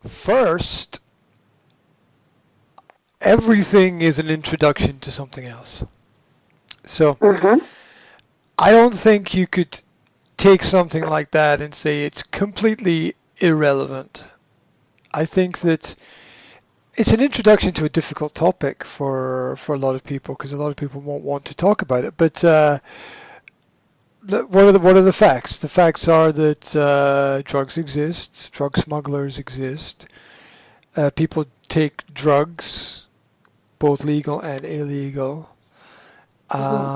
First, everything is an introduction to something else. So Mm-hmm. I don't think you could take something like that and say it's completely irrelevant. I think that it's an introduction to a difficult topic for a lot of people because a lot of people won't want to talk about it. But what are the facts? The facts are that drugs exist, drug smugglers exist, people take drugs, both legal and illegal. Mm-hmm.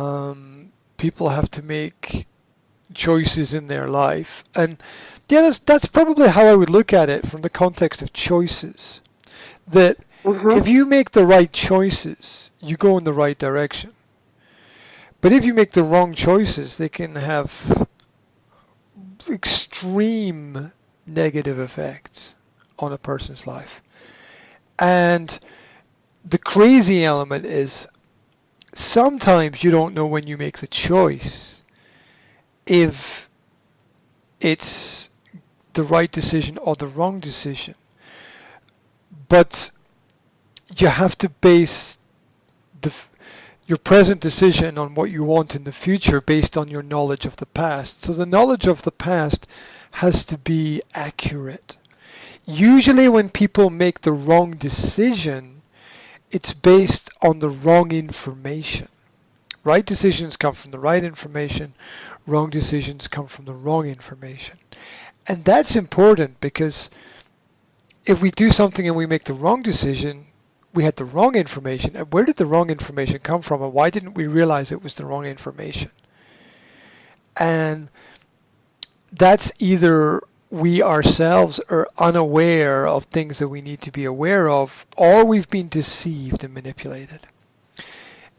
People have to make choices in their life, and yeah, that's probably how I would look at it from the context of choices. That Mm-hmm. if you make the right choices, you go in the right direction. But if you make the wrong choices, they can have extreme negative effects on a person's life. And the crazy element is sometimes you don't know when you make the choice if it's the right decision or the wrong decision. But you have to base the, your present decision on what you want in the future based on your knowledge of the past. So the knowledge of the past has to be accurate. Usually when people make the wrong decision, it's based on the wrong information. Right decisions come from the right information, wrong decisions come from the wrong information. And that's important because if we do something and we make the wrong decision, we had the wrong information. And where did the wrong information come from? And why didn't we realize it was the wrong information? And that's either we ourselves are unaware of things that we need to be aware of, or we've been deceived and manipulated.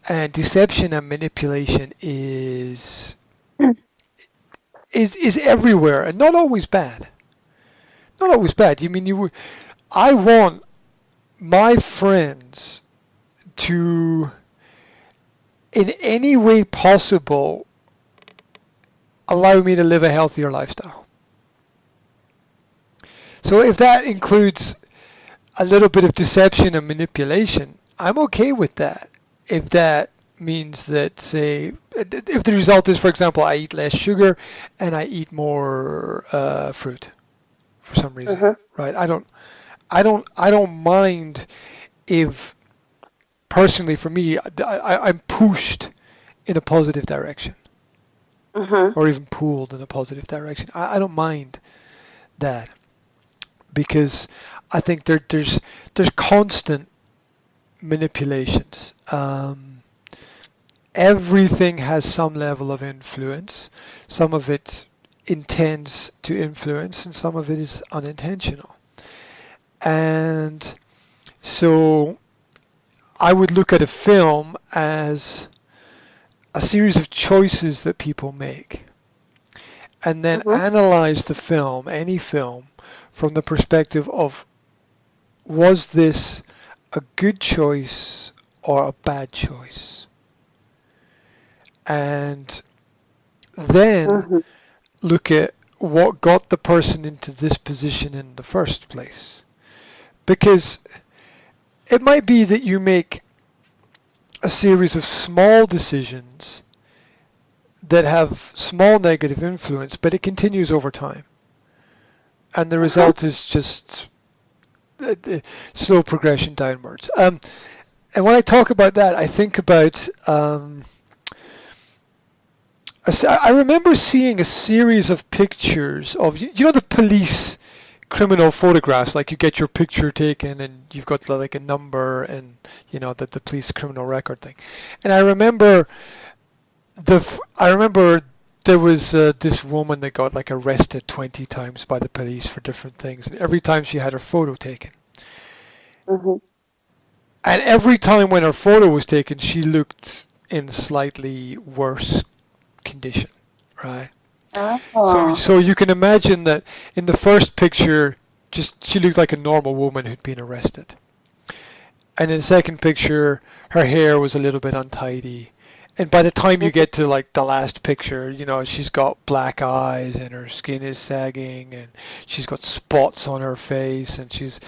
And deception and manipulation is everywhere and not always bad. Not always bad. You mean I want my friends to, in any way possible, allow me to live a healthier lifestyle. So if that includes a little bit of deception and manipulation, I'm okay with that. If that means that, say, if the result is, for example, I eat less sugar and I eat more fruit for some reason, Mm-hmm. right? I don't mind if personally for me I'm pushed in a positive direction Mm-hmm. or even pulled in a positive direction. I don't mind that because I think there's constant manipulations. Everything has some level of influence. Some of it intends to influence, and some of it is unintentional. And so I would look at a film as a series of choices that people make, and then Mm-hmm. analyze the film, any film, from the perspective of was this a good choice or a bad choice? And then Mm-hmm. look at what got the person into this position in the first place. Because it might be that you make a series of small decisions that have small negative influence, but it continues over time. And the Uh-huh. result is just slow progression downwards. And when I talk about that, I think about I remember seeing a series of pictures of you know the police criminal photographs, like you get your picture taken and you've got like a number and you know the police criminal record thing. And I remember there was this woman that got like arrested 20 times by the police for different things, and every time she had her photo taken. Mm-hmm. And every time when her photo was taken, she looked in slightly worse condition, right? So, Oh. so you can imagine that in the first picture, just she looked like a normal woman who'd been arrested. And in the second picture, her hair was a little bit untidy, And by the time you get to like the last picture, she's got black eyes and her skin is sagging and she's got spots on her face and she's,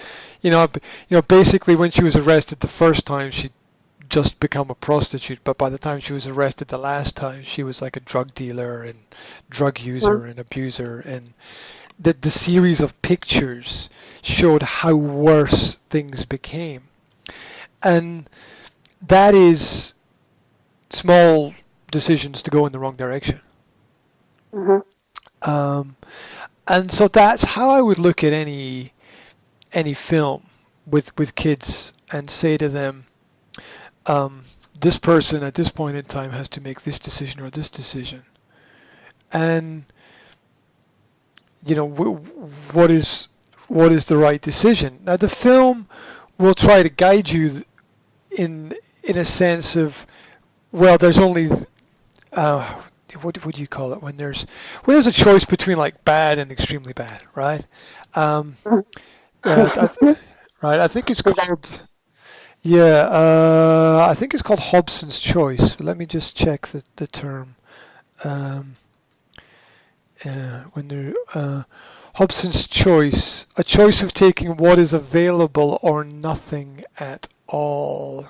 basically when she was arrested the first time, she'd just become a prostitute. But by the time she was arrested the last time, she was like a drug dealer and drug user and abuser. And the series of pictures showed how worse things became. And that is small decisions to go in the wrong direction. And so that's how I would look at any film with kids and say to them, this person at this point in time has to make this decision or this decision. And what is the right decision? Now the film will try to guide you in a sense of, well, there's only what do you call it when there's a choice between like bad and extremely bad, right? Right. I think it's called I think it's called Hobson's choice. Let me just check the term. When there Hobson's choice, a choice of taking what is available or nothing at all.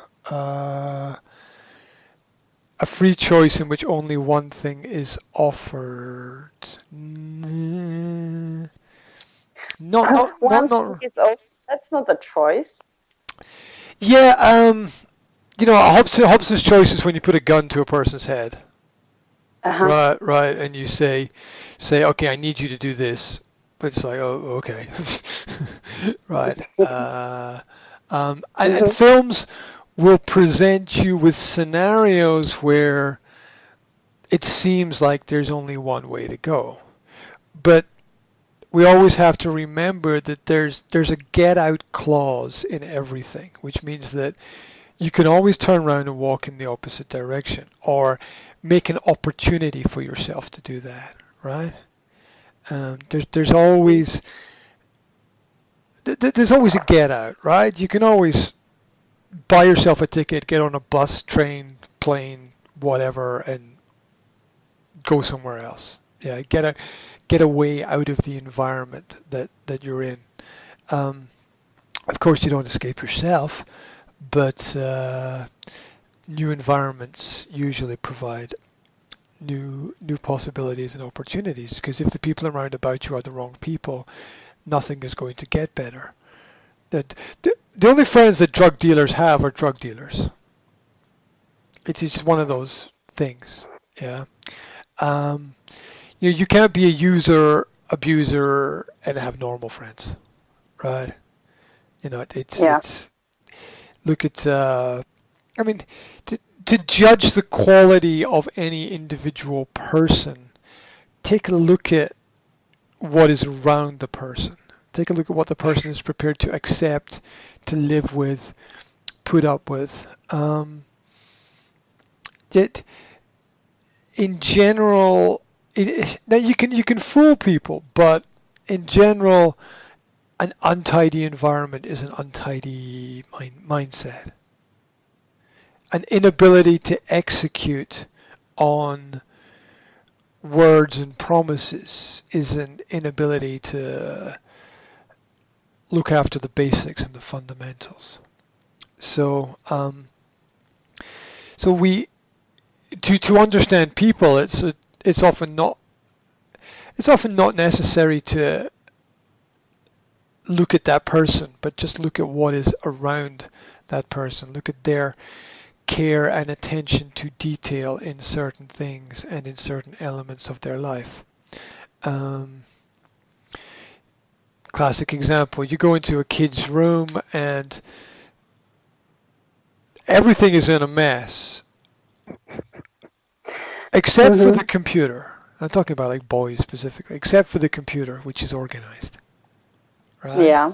A free choice in which only one thing is offered. Not. That's not a choice. Yeah, Hobson's choice is when you put a gun to a person's head. Right, and you say, okay, I need you to do this. But it's like, oh, okay. Right. And films will present you with scenarios where it seems like there's only one way to go. But we always have to remember that there's a get out clause in everything, which means that you can always turn around and walk in the opposite direction or make an opportunity for yourself to do that, right? There's always a get out, right? You can always buy yourself a ticket, get on a bus, train, plane, whatever, and go somewhere else. Yeah, get away out of the environment that you're in. Of course, you don't escape yourself, but new environments usually provide new possibilities and opportunities, because if the people around about you are the wrong people, nothing is going to get better. The only friends that drug dealers have are drug dealers. It's just one of those things. Yeah. You can't be a user, abuser, and have normal friends, right? It's look at. I mean, to judge the quality of any individual person, take a look at what is around the person. Take a look at what the person is prepared to accept, to live with, put up with. In general, now you can fool people, but in general, an untidy environment is an untidy mindset. An inability to execute on words and promises is an inability to look after the basics and the fundamentals. So we to understand people, it's often not necessary to look at that person, but just look at what is around that person. Look at their care and attention to detail in certain things and in certain elements of their life. Classic example, you go into a kid's room and everything is in a mess except for the computer. I'm talking about like boys specifically, except for the computer, which is organized. Right? Yeah.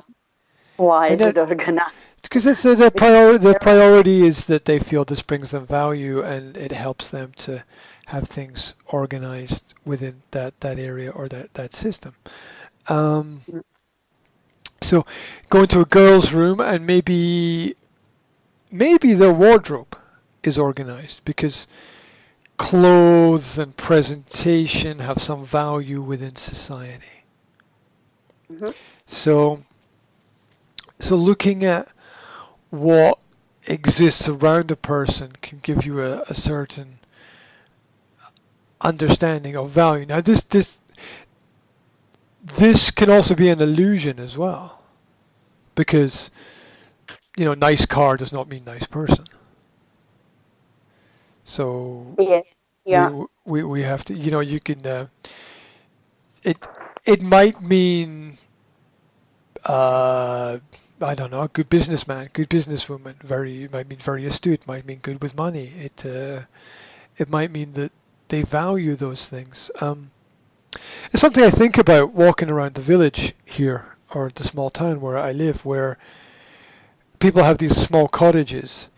Why is it organized? Because it's the priority is that they feel this brings them value and it helps them to have things organized within that area or that system. So go into a girl's room and maybe their wardrobe is organized, because clothes and presentation have some value within society. Mm-hmm. So looking at what exists around a person can give you a certain understanding of value. Now, this can also be an illusion as well, because nice car does not mean nice person. So Yeah. we have to, you can it might mean I don't know, good businessman, good businesswoman. It might mean very astute. Might mean good with money. It might mean that they value those things. It's something I think about walking around the village here, or the small town where I live, where people have these small cottages,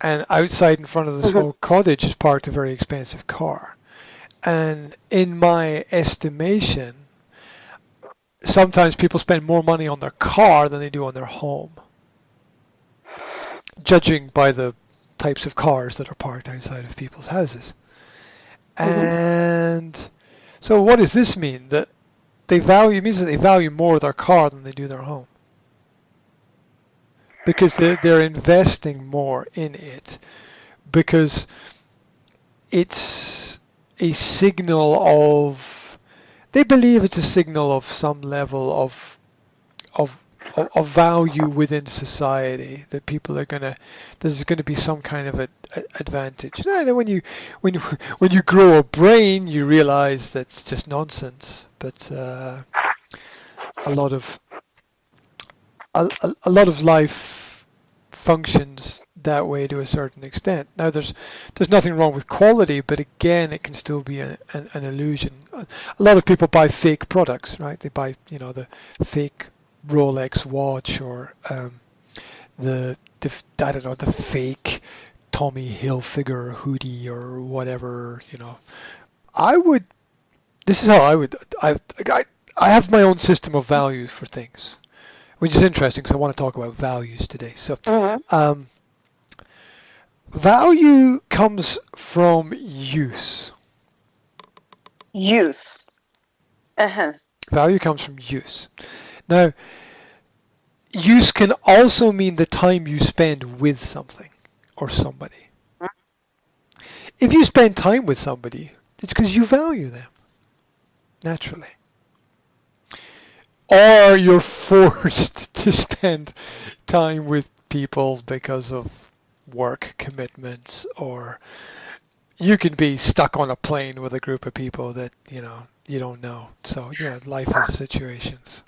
and outside in front of the small cottage is parked a very expensive car. And in my estimation, sometimes people spend more money on their car than they do on their home, judging by the types of cars that are parked outside of people's houses. And so what does this mean? That it means that they value more their car than they do their home, because they're investing more in it, because it's a signal of, they believe it's a signal of some level of value within society, that people are there's gonna be some kind of advantage. Now, when you grow a brain, you realize that's just nonsense. But a lot of life functions that way to a certain extent. Now, there's nothing wrong with quality, but again, it can still be an illusion. A lot of people buy fake products, right? They buy the fake Rolex watch, or the I don't know, the fake Tommy Hilfiger hoodie or whatever. This is how I have my own system of values for things, which is interesting because I want to talk about values today. So value comes from use. Value comes from use. Now, use can also mean the time you spend with something or somebody. If you spend time with somebody, it's because you value them, naturally. Or you're forced to spend time with people because of work commitments, or you can be stuck on a plane with a group of people that you don't know. So life has situations.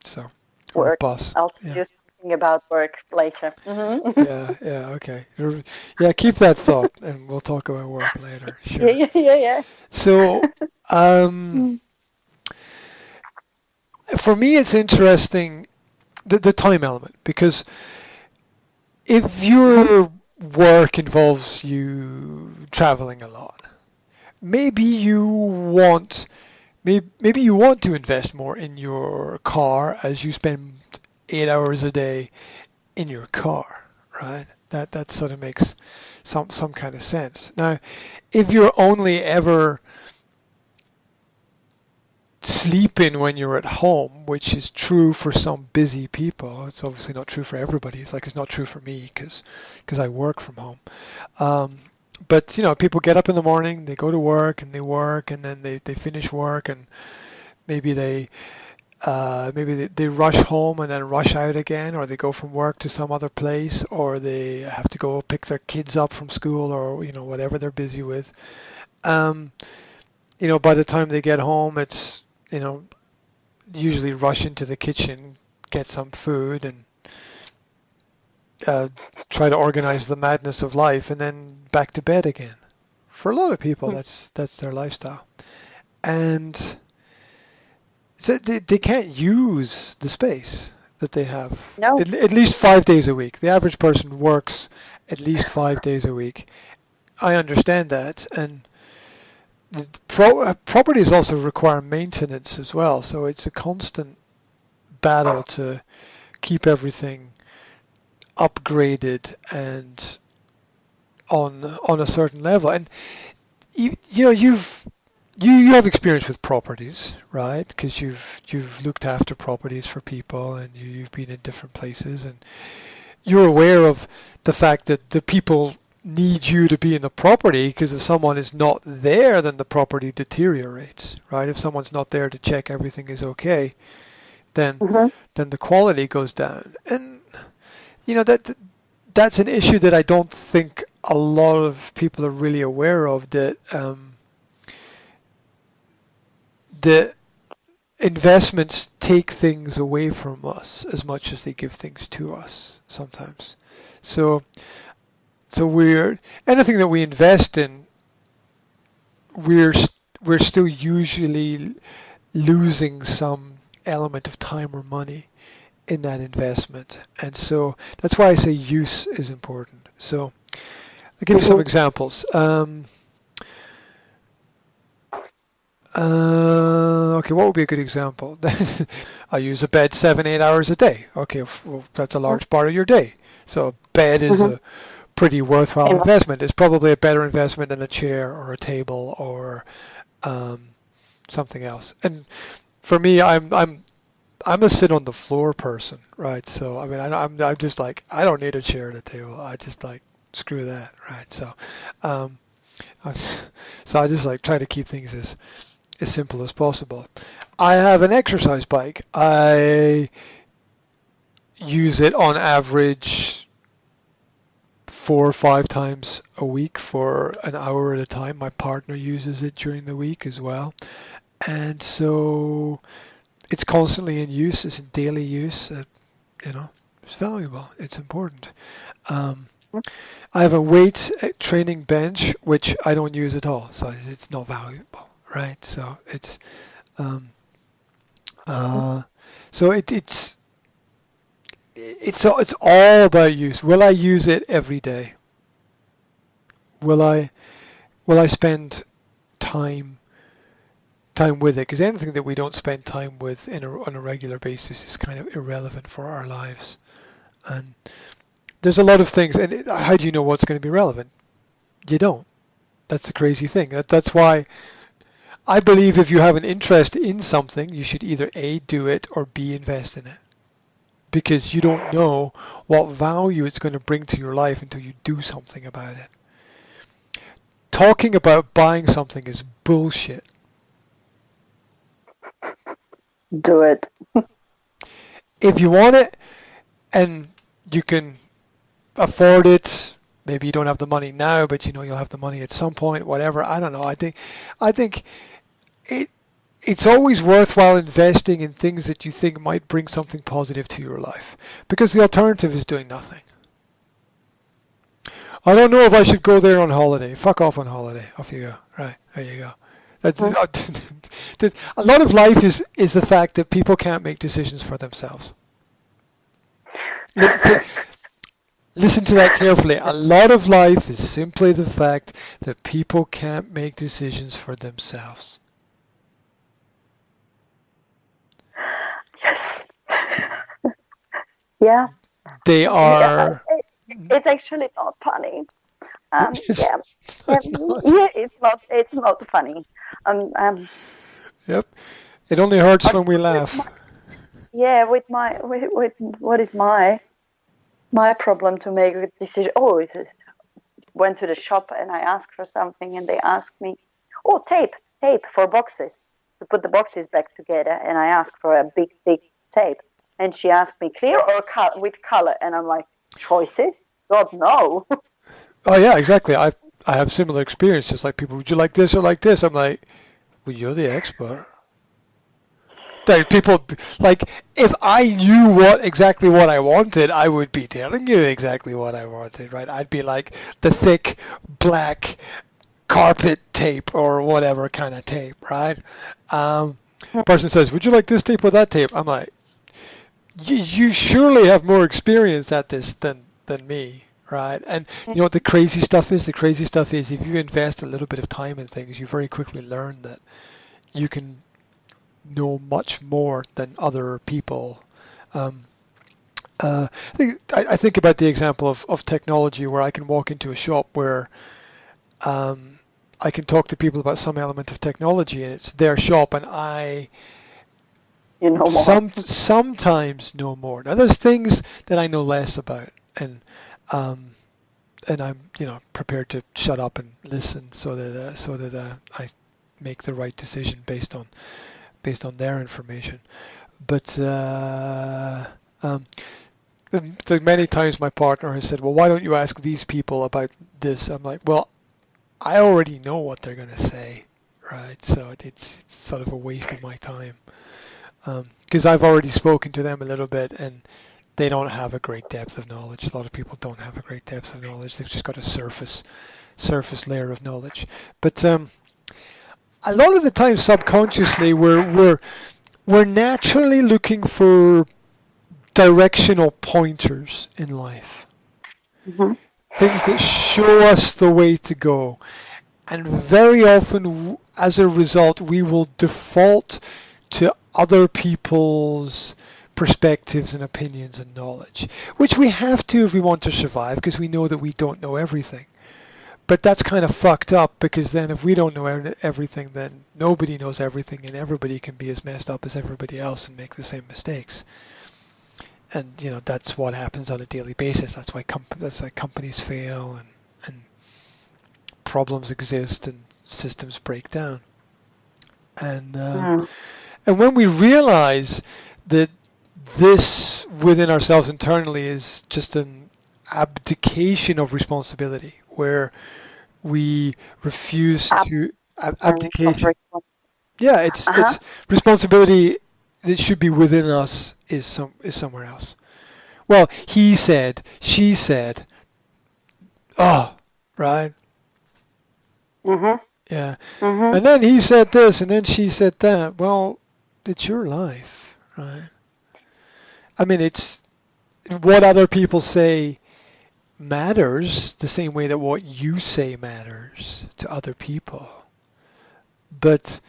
So Work. Bus. I'll tell you something about work later. Yeah, okay. Yeah, keep that thought, and we'll talk about work later. Sure. Yeah. So, for me, it's interesting, the time element, because if your work involves you traveling a lot, maybe you want to invest more in your car, as you spend 8 hours a day in your car, right? That sort of makes some kind of sense. Now, if you're only ever sleeping when you're at home, which is true for some busy people, it's obviously not true for everybody. It's not true for me because I work from home. But people get up in the morning, they go to work, and they work, and then they finish work, and maybe they rush home and then rush out again, or they go from work to some other place, or they have to go pick their kids up from school, or whatever they're busy with. By the time they get home, it's usually rush into the kitchen, get some food, and try to organize the madness of life, and then back to bed again. For a lot of people, that's their lifestyle, and so they can't use the space that they have. No. At least 5 days a week. The average person works at least 5 days a week. I understand that, and properties also require maintenance as well, so it's a constant battle to keep everything upgraded and on a certain level. And you have experience with properties, right? Because you've looked after properties for people, and you've been in different places, and you're aware of the fact that the people need you to be in the property, because if someone is not there, then the property deteriorates, right? If someone's not there to check everything is okay, then Mm-hmm. then the quality goes down. And that's an issue that I don't think a lot of people are really aware of, that the investments take things away from us as much as they give things to us sometimes. So we're anything that we invest in, we're we're still usually losing some element of time or money in that investment. And so that's why I say use is important. So I'll give you some Mm-hmm. examples. Okay, what would be a good example? I use a bed 7, 8 hours a day. Okay, well, that's a large part of your day. So a bed is Mm-hmm. a pretty worthwhile Same. investment. It's probably a better investment than a chair or a table or um, something else. And for me, I'm a sit on the floor person, right? So I mean, I'm just like, I don't need a chair at a table. I just like, screw that, right? So um, I, so I just like try to keep things as simple as possible. I have an exercise bike. I use it on average 4 or 5 times a week for an hour at a time. My partner uses it during the week as well. And so it's constantly in use. It's in daily use. It's valuable. It's important. Um, I have a weight training bench, which I don't use at all. So it's not valuable, right? So um, uh, so it's all about use. Will I use it every day? Will I will I spend time time with it? Because anything that we don't spend time with on a regular basis is kind of irrelevant for our lives. And there's a lot of things. And how do you know what's going to be relevant? You don't. That's the crazy thing. That's why I believe if you have an interest in something, you should either A, do it, or B, invest in it. Because you don't know what value it's going to bring to your life until you do something about it. Talking about buying something is bullshit. Do it. If you want it and you can afford it, maybe you don't have the money now, but you'll have the money at some point, whatever. I don't know. I think it it's always worthwhile investing in things that you think might bring something positive to your life, because the alternative is doing nothing. I don't know if I should go there on holiday. Fuck off on holiday. Off you go. Right, there you go. That's, Mm. a lot of life is the fact that people can't make decisions for themselves. Listen to that carefully. A lot of life is simply the fact that people can't make decisions for themselves. Yes. Yeah. They Yeah. are. It's actually not funny. It's Yeah. not. Yeah. It's not funny. Yep. It only hurts But when we with laugh. my, yeah, with what is my problem to make a decision? Oh, went to the shop and I asked for something and they asked me, oh, tape for boxes to put the boxes back together. And I asked for a big, thick tape. And she asked me clear or with color. And I'm like, choices? God, no. Oh yeah, exactly. I have similar experience. Just like people, would you like this or like this? I'm like, well, you're the expert. Like people, like if I knew exactly what I wanted, I would be telling you exactly what I wanted, right? I'd be like the thick black carpet tape or whatever kind of tape, right? Um, Person says, would you like this tape or that tape? I'm like, you surely have more experience at this than me, right? And you know what the crazy stuff is? The crazy stuff is if you invest a little bit of time in things, you very quickly learn that you can know much more than other people. Um, I think about the example of technology where I can walk into a shop where um, I can talk to people about some element of technology, and it's their shop, and I You know more. sometimes know more. Now, there's things that I know less about, and um, I'm prepared to shut up and listen so that I make the right decision based on their information. But the many times my partner has said, "Well, why don't you ask these people about this?" I'm like, "Well, I already know what they're going to say, right? So it's sort of a waste of my time because I've already spoken to them a little bit, and they don't have a great depth of knowledge. A lot of people don't have a great depth of knowledge. They've just got a surface layer of knowledge. But a lot of the time, subconsciously, we're naturally looking for directional pointers in life, Mm-hmm. things that show us the way to go. And very often, as a result, we will default to other people's perspectives and opinions and knowledge, which we have to if we want to survive, because we know that we don't know everything. But that's kind of fucked up, because then if we don't know everything, then nobody knows everything, and everybody can be as messed up as everybody else and make the same mistakes. And that's what happens on a daily basis. That's why companies fail, and problems exist, and systems break down. And and when we realize that this within ourselves internally is just an abdication of responsibility, where we refuse to abdication. Yeah, it's responsibility that should be within us is somewhere else. Well, he said, she said, oh, right? Mm-hmm. Yeah. Mm-hmm. And then he said this, and then she said that. Well, it's your life, right? I mean, it's what other people say matters the same way that what you say matters to other people. But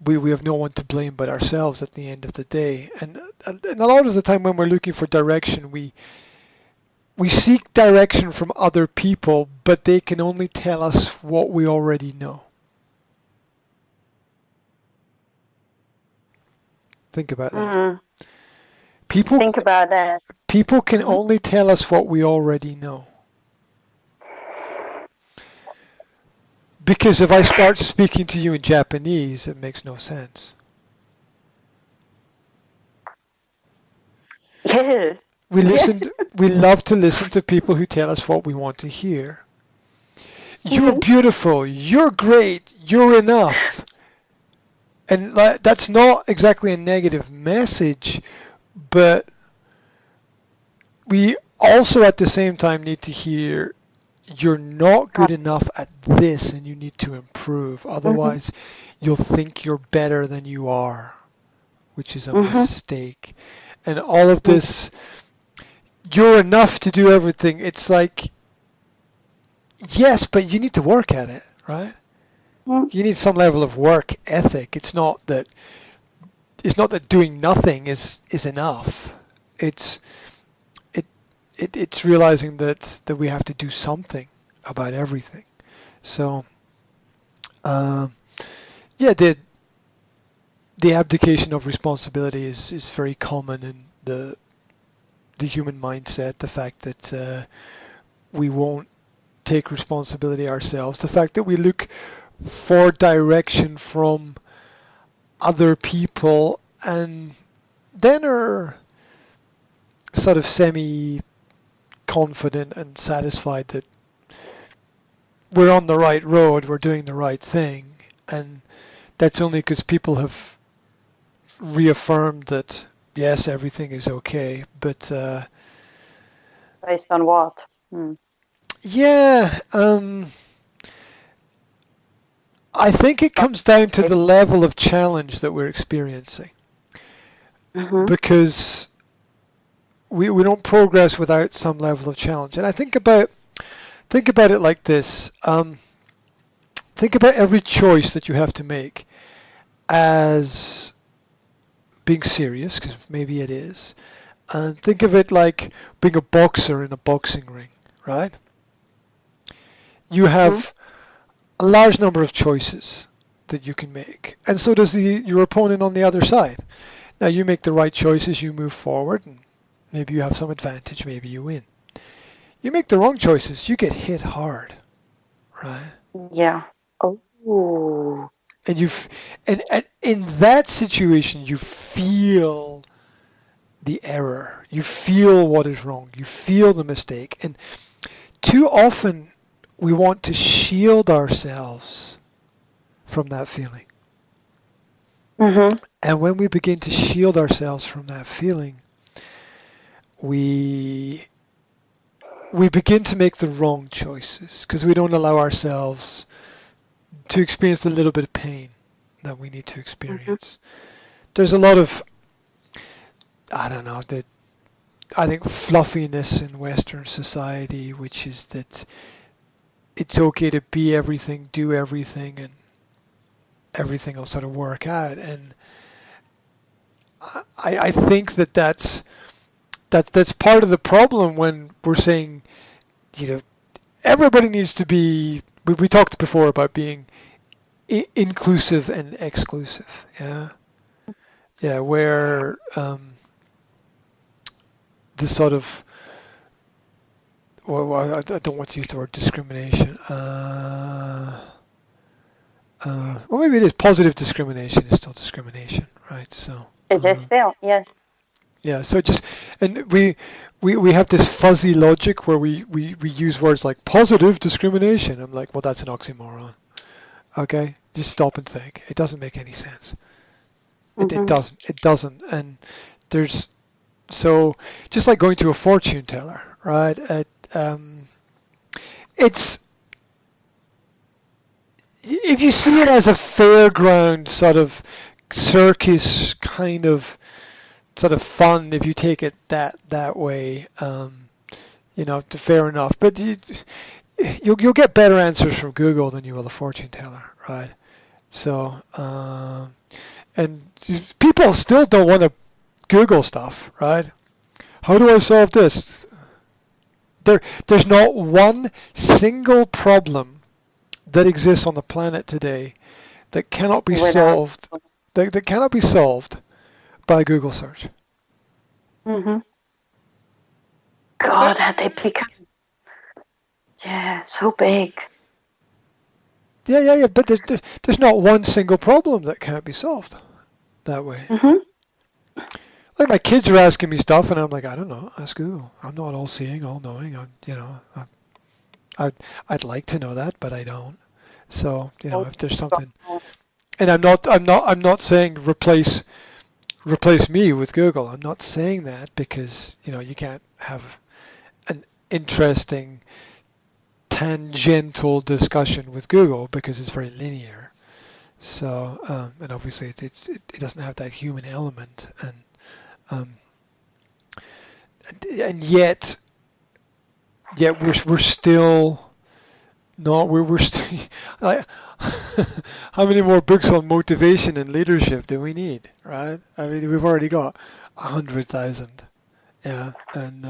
we have no one to blame but ourselves at the end of the day. And a lot of the time when we're looking for direction, we seek direction from other people, but they can only tell us what we already know. Think about that. Mm-hmm. People Think about that. People can only tell us what we already know. Because if I start speaking to you in Japanese, it makes no sense. Yeah. We love to listen to people who tell us what we want to hear. You're Mm-hmm. beautiful, you're great, you're enough. And that's not exactly a negative message, but we also at the same time need to hear you're not good enough at this and you need to improve. Otherwise, you'll think you're better than you are, which is a mistake. And all of this, you're enough to do everything. It's like, yes, but you need to work at it, right? You need some level of work ethic. It's not that doing nothing is enough. It's realizing that we have to do something about everything. So, yeah, the abdication of responsibility is very common in the human mindset. The fact that we won't take responsibility ourselves. The fact that we look for direction from other people and then are sort of semi-confident and satisfied that we're on the right road, we're doing the right thing, and that's only because people have reaffirmed that yes, everything is okay, but based on what? Yeah, I think it comes down to the level of challenge that we're experiencing, because we don't progress without some level of challenge. And I think about it like this. Think about every choice that you have to make as being serious, because maybe it is. And think of it like being a boxer in a boxing ring, right? You have a large number of choices that you can make, and so does your opponent on the other side. Now you make the right choices, you move forward, and maybe you have some advantage, maybe you win. You make the wrong choices, you get hit hard, right? Yeah. Oh. And and in that situation, you feel the error, you feel what is wrong, you feel the mistake, and too often we want to shield ourselves from that feeling. Mm-hmm. And when we begin to shield ourselves from that feeling, we begin to make the wrong choices because we don't allow ourselves to experience the little bit of pain that we need to experience. There's a lot of, I don't know, I think fluffiness in Western society, which is that it's okay to be everything, do everything, and everything will sort of work out. And I think that's part of the problem when we're saying, everybody needs to be. We talked before about being inclusive and exclusive. Yeah, where the sort of, well, I don't want to use the word discrimination. Well, maybe it is. Positive discrimination is still discrimination, right? So it is still, yes. Yeah. So and we have this fuzzy logic where we use words like positive discrimination. I'm like, well, that's an oxymoron. Okay, just stop and think. It doesn't make any sense. It doesn't. And there's so just like going to a fortune teller, right? It's if you see it as a fairground sort of circus kind of sort of fun, if you take it that way, fair enough. But you'll get better answers from Google than you will a fortune teller, right? So and people still don't want to Google stuff, right? How do I solve this? There's not one single problem that exists on the planet today that cannot be solved. That cannot be solved by Google search. God, have they become so big. Yeah. But there's not one single problem that can't be solved that way. Like my kids are asking me stuff, and I'm like, I don't know. Ask Google. I'm not all seeing, all knowing. I'd like to know that, but I don't. So if there's something, and I'm not saying replace me with Google. I'm not saying that because you can't have an interesting tangential discussion with Google because it's very linear. So and obviously it doesn't have that human element, and yet we're still not we're still how many more books on motivation and leadership do we need, right? I mean, we've already got 100,000. Yeah, and